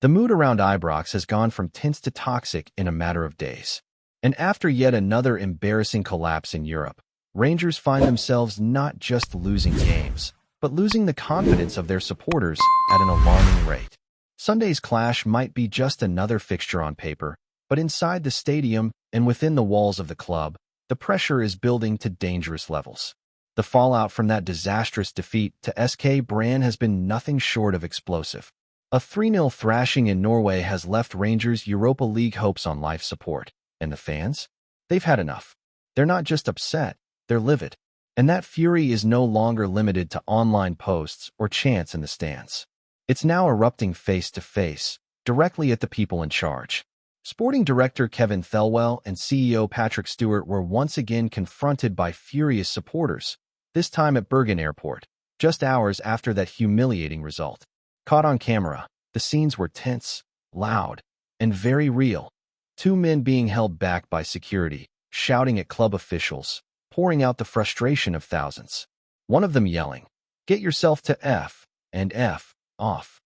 The mood around Ibrox has gone from tense to toxic in a matter of days. And after yet another embarrassing collapse in Europe, Rangers find themselves not just losing games, but losing the confidence of their supporters at an alarming rate. Sunday's clash might be just another fixture on paper, but inside the stadium and within the walls of the club, the pressure is building to dangerous levels. The fallout from that disastrous defeat to SK Brann has been nothing short of explosive. A 3-0 thrashing in Norway has left Rangers' Europa League hopes on life support. And the fans? They've had enough. They're not just upset, they're livid. And that fury is no longer limited to online posts or chants in the stands. It's now erupting face-to-face, directly at the people in charge. Sporting director Kevin Thelwell and CEO Patrick Stewart were once again confronted by furious supporters, this time at Bergen Airport, just hours after that humiliating result. Caught on camera, the scenes were tense, loud, and very real. Two men being held back by security, shouting at club officials, pouring out the frustration of thousands. One of them yelling, "Get yourself to F and F off."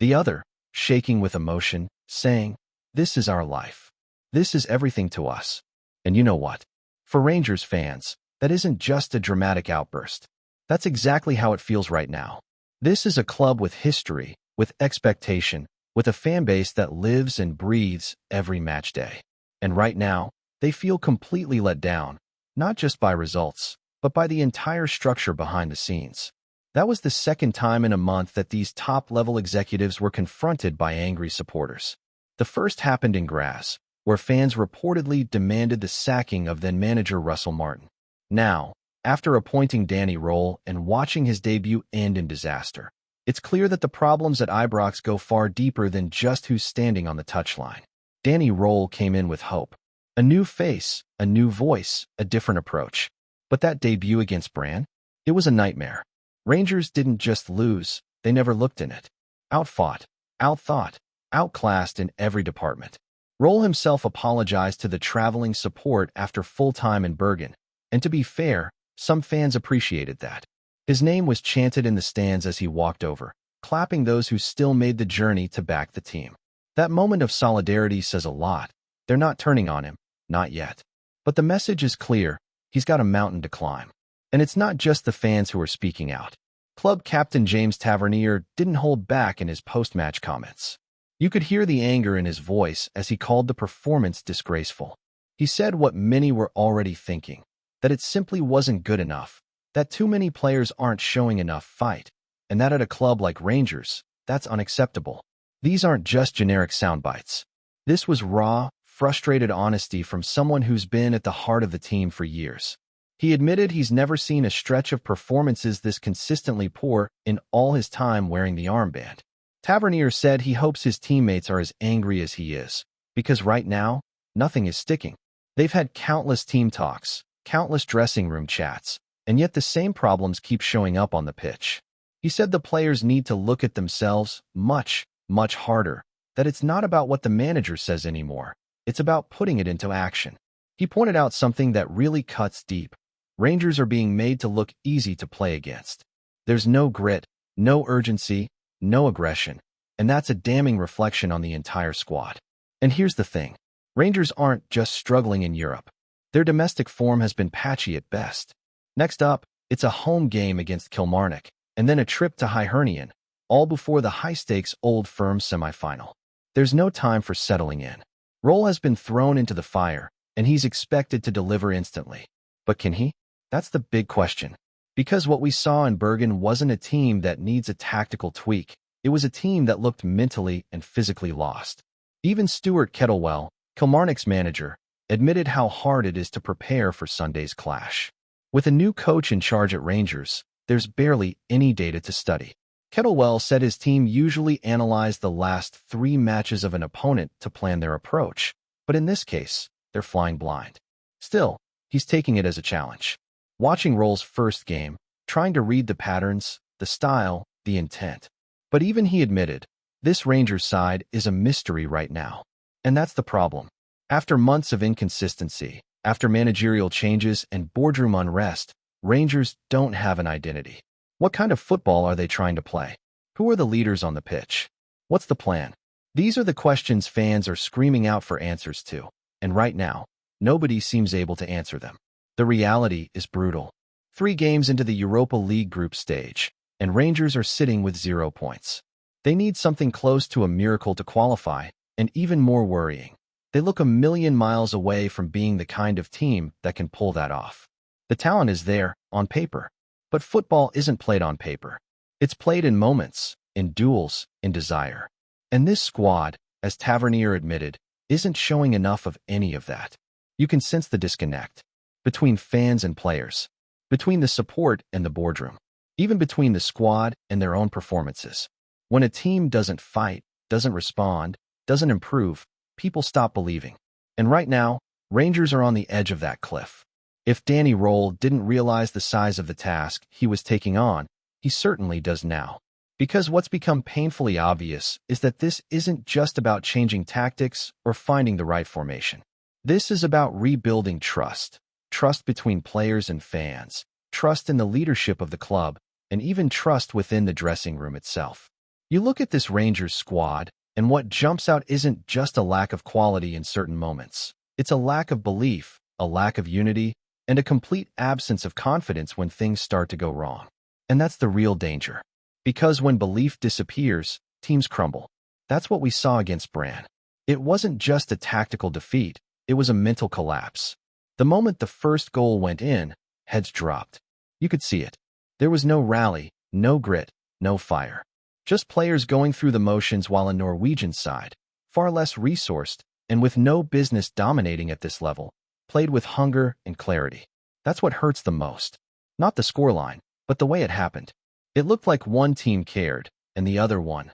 The other, shaking with emotion, saying, "This is our life. This is everything to us." And you know what? For Rangers fans, that isn't just a dramatic outburst. That's exactly how it feels right now. This is a club with history, with expectation, with a fan base that lives and breathes every match day. And right now, they feel completely let down, not just by results, but by the entire structure behind the scenes. That was the second time in a month that these top-level executives were confronted by angry supporters. The first happened in Graz, where fans reportedly demanded the sacking of then-manager Russell Martin. Now, after appointing Danny Rohl and watching his debut end in disaster, it's clear that the problems at Ibrox go far deeper than just who's standing on the touchline. Danny Rohl came in with hope. A new face, a new voice, a different approach. But that debut against Brann? It was a nightmare. Rangers didn't just lose, they never looked in it. Outfought, outthought, outclassed in every department. Rohl himself apologized to the traveling support after full time in Bergen, and to be fair, some fans appreciated that. His name was chanted in the stands as he walked over, clapping those who still made the journey to back the team. That moment of solidarity says a lot. They're not turning on him, not yet. But the message is clear, he's got a mountain to climb. And it's not just the fans who are speaking out. Club captain James Tavernier didn't hold back in his post-match comments. You could hear the anger in his voice as he called the performance disgraceful. He said what many were already thinking, that it simply wasn't good enough, that too many players aren't showing enough fight, and that at a club like Rangers, that's unacceptable. These aren't just generic soundbites. This was raw, frustrated honesty from someone who's been at the heart of the team for years. He admitted he's never seen a stretch of performances this consistently poor in all his time wearing the armband. Tavernier said he hopes his teammates are as angry as he is, because right now, nothing is sticking. They've had countless team talks, countless dressing room chats, and yet the same problems keep showing up on the pitch. He said the players need to look at themselves much, much harder, that it's not about what the manager says anymore, it's about putting it into action. He pointed out something that really cuts deep. Rangers are being made to look easy to play against. There's no grit, no urgency, no aggression, and that's a damning reflection on the entire squad. And here's the thing. Rangers aren't just struggling in Europe. Their domestic form has been patchy at best. Next up, it's a home game against Kilmarnock, and then a trip to Hibernian, all before the high-stakes Old Firm semi-final. There's no time for settling in. Rohl has been thrown into the fire, and he's expected to deliver instantly. But can he? That's the big question. Because what we saw in Bergen wasn't a team that needs a tactical tweak. It was a team that looked mentally and physically lost. Even Stuart Kettlewell, Kilmarnock's manager, admitted how hard it is to prepare for Sunday's clash. With a new coach in charge at Rangers, there's barely any data to study. Kettlewell said his team usually analyzed the last 3 matches of an opponent to plan their approach, but in this case, they're flying blind. Still, he's taking it as a challenge. Watching Rohl's first game, trying to read the patterns, the style, the intent. But even he admitted, this Rangers side is a mystery right now. And that's the problem. After months of inconsistency, after managerial changes and boardroom unrest, Rangers don't have an identity. What kind of football are they trying to play? Who are the leaders on the pitch? What's the plan? These are the questions fans are screaming out for answers to, and right now, nobody seems able to answer them. The reality is brutal. 3 games into the Europa League group stage, and Rangers are sitting with 0 points. They need something close to a miracle to qualify, and even more worrying, they look a million miles away from being the kind of team that can pull that off. The talent is there, on paper. But football isn't played on paper. It's played in moments, in duels, in desire. And this squad, as Tavernier admitted, isn't showing enough of any of that. You can sense the disconnect between fans and players, between the support and the boardroom, even between the squad and their own performances. When a team doesn't fight, doesn't respond, doesn't improve, people stop believing. And right now, Rangers are on the edge of that cliff. If Danny Rohl didn't realize the size of the task he was taking on, he certainly does now. Because what's become painfully obvious is that this isn't just about changing tactics or finding the right formation. This is about rebuilding trust. Trust between players and fans, trust in the leadership of the club, and even trust within the dressing room itself. You look at this Rangers squad, and what jumps out isn't just a lack of quality in certain moments. It's a lack of belief, a lack of unity, and a complete absence of confidence when things start to go wrong. And that's the real danger. Because when belief disappears, teams crumble. That's what we saw against Brann. It wasn't just a tactical defeat, it was a mental collapse. The moment the first goal went in, heads dropped. You could see it. There was no rally, no grit, no fire. Just players going through the motions, while a Norwegian side, far less resourced, and with no business dominating at this level, played with hunger and clarity. That's what hurts the most. Not the scoreline, but the way it happened. It looked like one team cared, and the other one,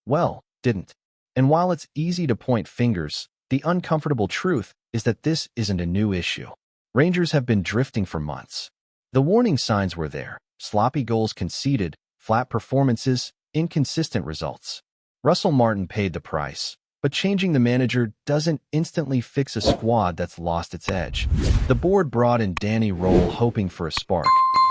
well, didn't. And while it's easy to point fingers, the uncomfortable truth is that this isn't a new issue. Rangers have been drifting for months. The warning signs were there: sloppy goals conceded, flat performances, inconsistent results. Russell Martin paid the price. But changing the manager doesn't instantly fix a squad that's lost its edge. The board brought in Danny Rohl hoping for a spark,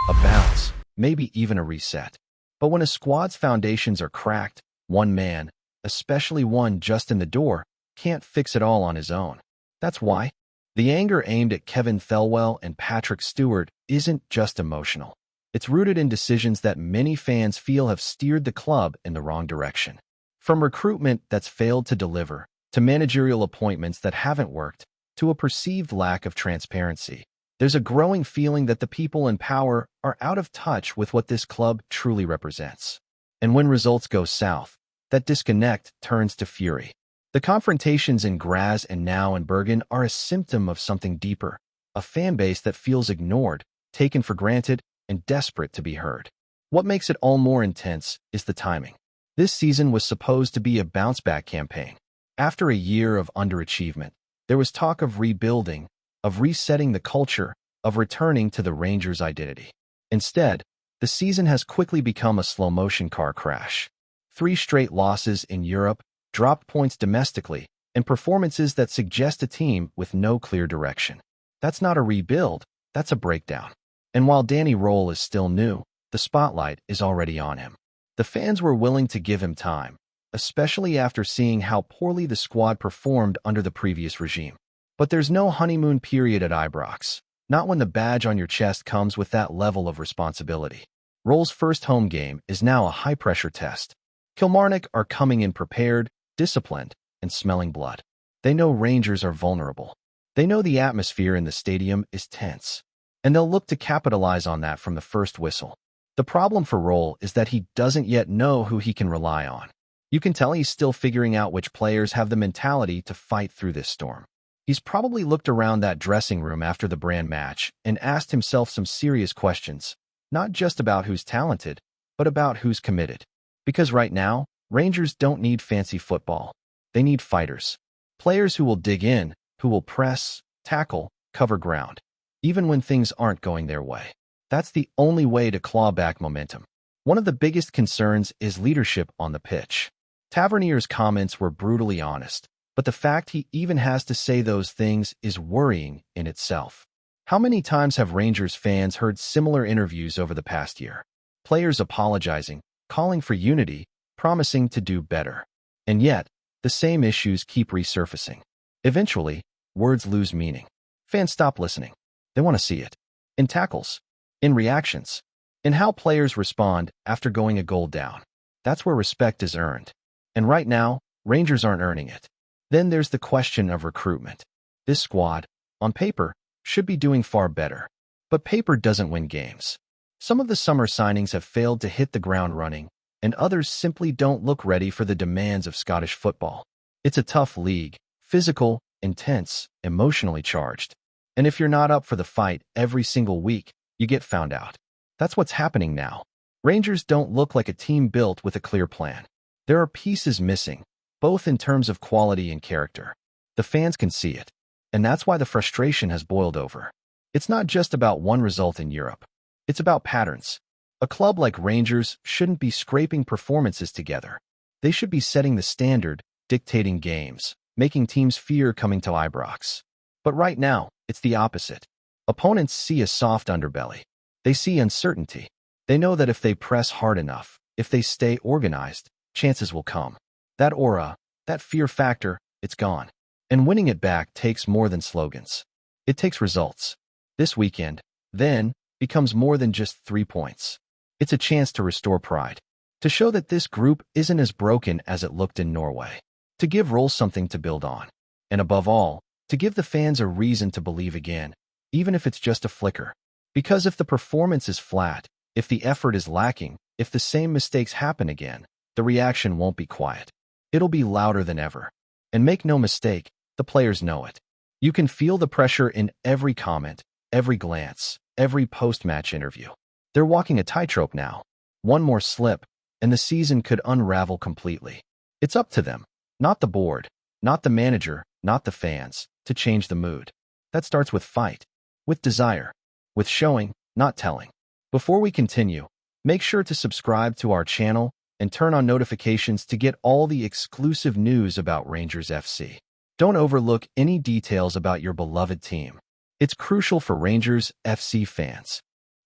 a bounce, maybe even a reset. But when a squad's foundations are cracked, one man, especially one just in the door, can't fix it all on his own. That's why the anger aimed at Kevin Thelwell and Patrick Stewart isn't just emotional. It's rooted in decisions that many fans feel have steered the club in the wrong direction. From recruitment that's failed to deliver, to managerial appointments that haven't worked, to a perceived lack of transparency, there's a growing feeling that the people in power are out of touch with what this club truly represents. And when results go south, that disconnect turns to fury. The confrontations in Graz and now in Bergen are a symptom of something deeper, a fan base that feels ignored, taken for granted, and desperate to be heard. What makes it all more intense is the timing. This season was supposed to be a bounce-back campaign. After a year of underachievement, there was talk of rebuilding, of resetting the culture, of returning to the Rangers' identity. Instead, the season has quickly become a slow-motion car crash. 3 straight losses in Europe, dropped points domestically, and performances that suggest a team with no clear direction. That's not a rebuild, that's a breakdown. And while Danny Rohl is still new, the spotlight is already on him. The fans were willing to give him time, especially after seeing how poorly the squad performed under the previous regime. But there's no honeymoon period at Ibrox, not when the badge on your chest comes with that level of responsibility. Rohl's first home game is now a high-pressure test. Kilmarnock are coming in prepared, disciplined, and smelling blood. They know Rangers are vulnerable. They know the atmosphere in the stadium is tense, and they'll look to capitalize on that from the first whistle. The problem for Rohl is that he doesn't yet know who he can rely on. You can tell he's still figuring out which players have the mentality to fight through this storm. He's probably looked around that dressing room after the Brann match and asked himself some serious questions, not just about who's talented, but about who's committed. Because right now, Rangers don't need fancy football. They need fighters. Players who will dig in, who will press, tackle, cover ground, even when things aren't going their way. That's the only way to claw back momentum. One of the biggest concerns is leadership on the pitch. Tavernier's comments were brutally honest, but the fact he even has to say those things is worrying in itself. How many times have Rangers fans heard similar interviews over the past year? Players apologizing, calling for unity, promising to do better. And yet, the same issues keep resurfacing. Eventually, words lose meaning. Fans stop listening. They want to see it. In tackles, in reactions, in how players respond after going a goal down. That's where respect is earned. And right now, Rangers aren't earning it. Then there's the question of recruitment. This squad, on paper, should be doing far better. But paper doesn't win games. Some of the summer signings have failed to hit the ground running, and others simply don't look ready for the demands of Scottish football. It's a tough league, physical, intense, emotionally charged. And if you're not up for the fight every single week, you get found out. That's what's happening now. Rangers don't look like a team built with a clear plan. There are pieces missing, both in terms of quality and character. The fans can see it. And that's why the frustration has boiled over. It's not just about one result in Europe. It's about patterns. A club like Rangers shouldn't be scraping performances together. They should be setting the standard, dictating games, making teams fear coming to Ibrox. But right now, it's the opposite. Opponents see a soft underbelly. They see uncertainty. They know that if they press hard enough, if they stay organized, chances will come. That aura, that fear factor, it's gone. And winning it back takes more than slogans. It takes results. This weekend, then, becomes more than just 3 points. It's a chance to restore pride, to show that this group isn't as broken as it looked in Norway, to give Rohl something to build on, and above all, to give the fans a reason to believe again, even if it's just a flicker. Because if the performance is flat, if the effort is lacking, if the same mistakes happen again, the reaction won't be quiet. It'll be louder than ever. And make no mistake, the players know it. You can feel the pressure in every comment, every glance, every post-match interview. They're walking a tightrope now. One more slip, and the season could unravel completely. It's up to them, not the board, not the manager, not the fans, to change the mood. That starts with fight, with desire, with showing, not telling. Before we continue, make sure to subscribe to our channel and turn on notifications to get all the exclusive news about Rangers FC. Don't overlook any details about your beloved team. It's crucial for Rangers FC fans.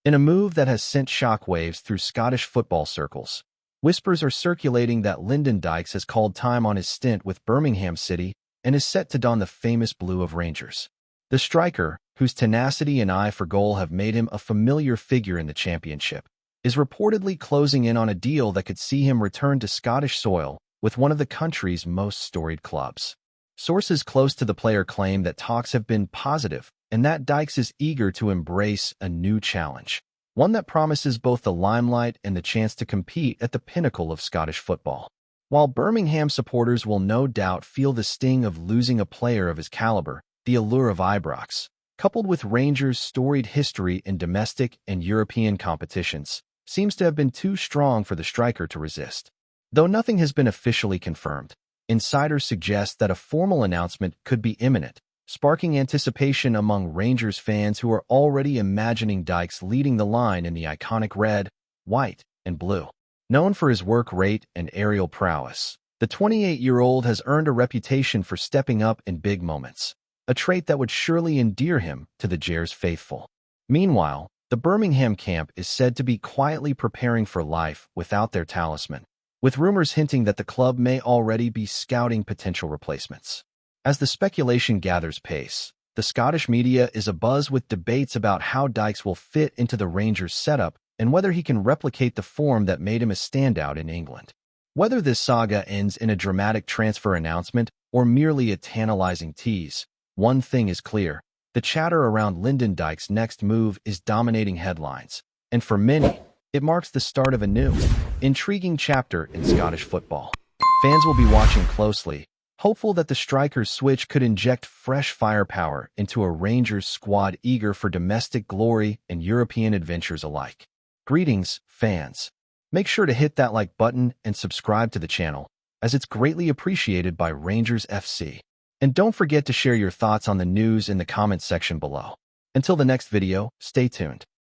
In a move that has sent shockwaves through Scottish football circles, whispers are circulating that Lynden Dykes has called time on his stint with Birmingham City and is set to don the famous blue of Rangers. The striker, whose tenacity and eye for goal have made him a familiar figure in the championship, is reportedly closing in on a deal that could see him return to Scottish soil with one of the country's most storied clubs. Sources close to the player claim that talks have been positive and that Dykes is eager to embrace a new challenge, one that promises both the limelight and the chance to compete at the pinnacle of Scottish football. While Birmingham supporters will no doubt feel the sting of losing a player of his caliber, the allure of Ibrox, coupled with Rangers' storied history in domestic and European competitions, seems to have been too strong for the striker to resist. Though nothing has been officially confirmed, insiders suggest that a formal announcement could be imminent, sparking anticipation among Rangers fans who are already imagining Dykes leading the line in the iconic red, white, and blue. Known for his work rate and aerial prowess, the 28-year-old has earned a reputation for stepping up in big moments, a trait that would surely endear him to the Gers faithful. Meanwhile, the Birmingham camp is said to be quietly preparing for life without their talisman, with rumors hinting that the club may already be scouting potential replacements. As the speculation gathers pace, the Scottish media is abuzz with debates about how Dykes will fit into the Rangers setup and whether he can replicate the form that made him a standout in England. Whether this saga ends in a dramatic transfer announcement or merely a tantalizing tease, one thing is clear: the chatter around Lynden Dykes' next move is dominating headlines, and for many, it marks the start of a new, intriguing chapter in Scottish football. Fans will be watching closely, hopeful that the striker's switch could inject fresh firepower into a Rangers squad eager for domestic glory and European adventures alike. Greetings, fans. Make sure to hit that like button and subscribe to the channel, as it's greatly appreciated by Rangers FC. And don't forget to share your thoughts on the news in the comments section below. Until the next video, stay tuned.